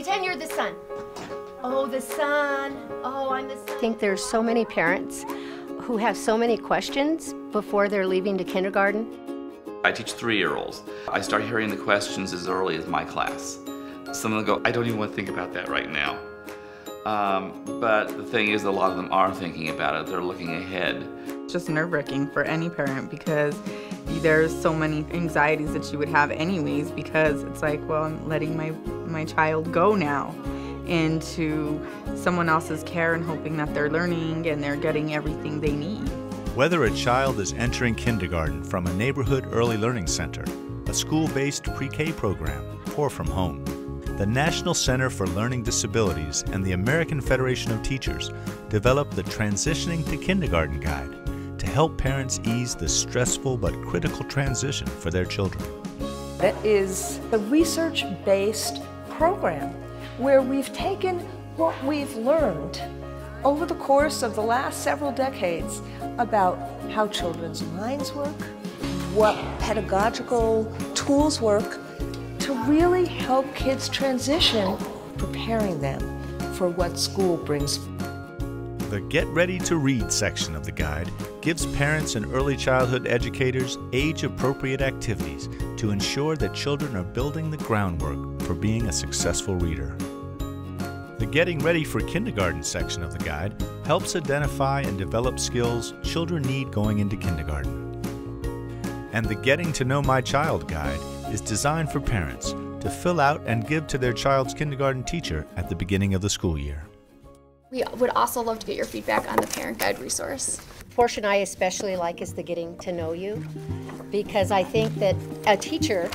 Pretend you're the sun. Oh, the sun. Oh, I'm the sun. I think there's so many parents who have so many questions before they're leaving to kindergarten. I teach 3-year-olds. I start hearing the questions as early as my class. Some of them go, I don't even want to think about that right now. But the thing is, a lot of them are thinking about it. They're looking ahead. It's just nerve-wracking for any parent because there's so many anxieties that you would have anyways, because it's like, well, I'm letting my child go now into someone else's care and hoping that they're learning and they're getting everything they need. Whether a child is entering kindergarten from a neighborhood early learning center, a school-based pre-K program, or from home, the National Center for Learning Disabilities and the American Federation of Teachers developed the Transitioning to Kindergarten Guide to help parents ease the stressful but critical transition for their children. It is a research-based program where we've taken what we've learned over the course of the last several decades about how children's minds work, what pedagogical tools work, to really help kids transition, preparing them for what school brings. The Get Ready to Read section of the guide gives parents and early childhood educators age-appropriate activities to ensure that children are building the groundwork for being a successful reader. The Getting Ready for Kindergarten section of the guide helps identify and develop skills children need going into kindergarten. And the Getting to Know My Child guide is designed for parents to fill out and give to their child's kindergarten teacher at the beginning of the school year. We would also love to get your feedback on the parent guide resource. The portion I especially like is the Getting to Know You, because I think that a teacher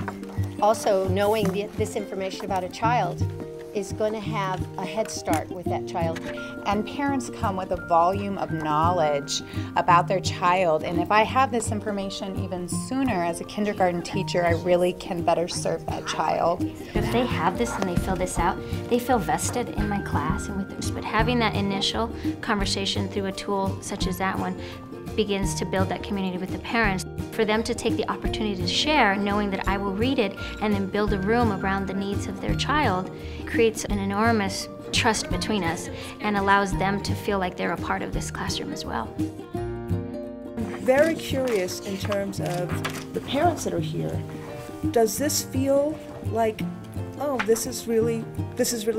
also knowing this information about a child is going to have a head start with that child. And parents come with a volume of knowledge about their child, and if I have this information even sooner as a kindergarten teacher, I really can better serve that child. If they have this and they fill this out, they feel vested in my class and with this. But having that initial conversation through a tool such as that one begins to build that community with the parents. For them to take the opportunity to share, knowing that I will read it and then build a room around the needs of their child, creates an enormous trust between us and allows them to feel like they're a part of this classroom as well. Very curious in terms of the parents that are here. Does this feel like, oh, this is really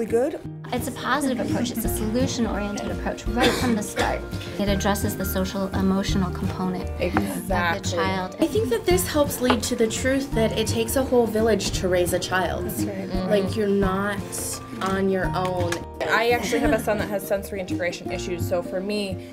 good? It's a positive approach. It's a solution-oriented approach right from the start. It addresses the social, emotional component of the child. I think that this helps lead to the truth that it takes a whole village to raise a child. That's right. Like, you're not on your own. I actually have a son that has sensory integration issues, so for me,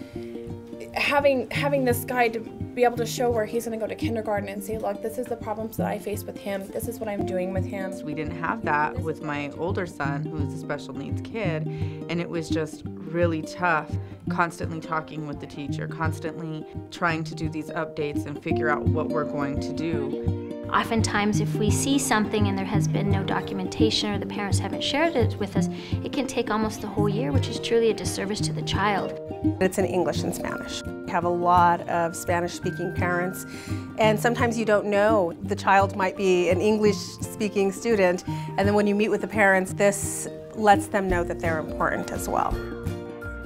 having this guide to be able to show where he's going to go to kindergarten and say, look, this is the problems that I face with him, this is what I'm doing with him. We didn't have that with my older son, who's a special needs kid, and it was just really tough, constantly talking with the teacher, constantly trying to do these updates and figure out what we're going to do. Oftentimes, if we see something and there has been no documentation or the parents haven't shared it with us, it can take almost the whole year, which is truly a disservice to the child. It's in English and Spanish. We have a lot of Spanish-speaking parents, and sometimes you don't know the child might be an English-speaking student, and then when you meet with the parents, this lets them know that they're important as well.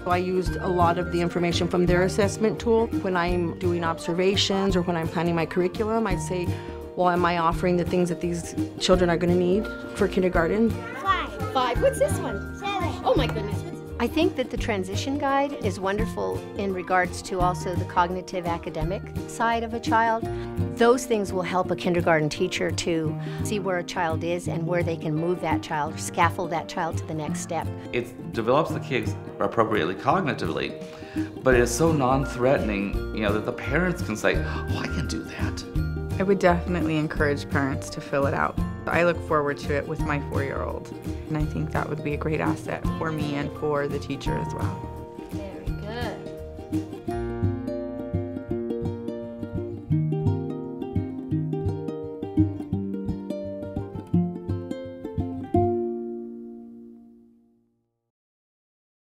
I used a lot of the information from their assessment tool. When I'm doing observations or when I'm planning my curriculum, I'd say, well, am I offering the things that these children are going to need for kindergarten? 5. What's this one? 7. Oh my goodness. I think that the transition guide is wonderful in regards to also the cognitive academic side of a child. Those things will help a kindergarten teacher to see where a child is and where they can move that child, scaffold that child to the next step. It develops the kids appropriately cognitively, but it's so non-threatening, that the parents can say, oh, I can do that. I would definitely encourage parents to fill it out. I look forward to it with my 4-year-old, and I think that would be a great asset for me and for the teacher as well. Very good.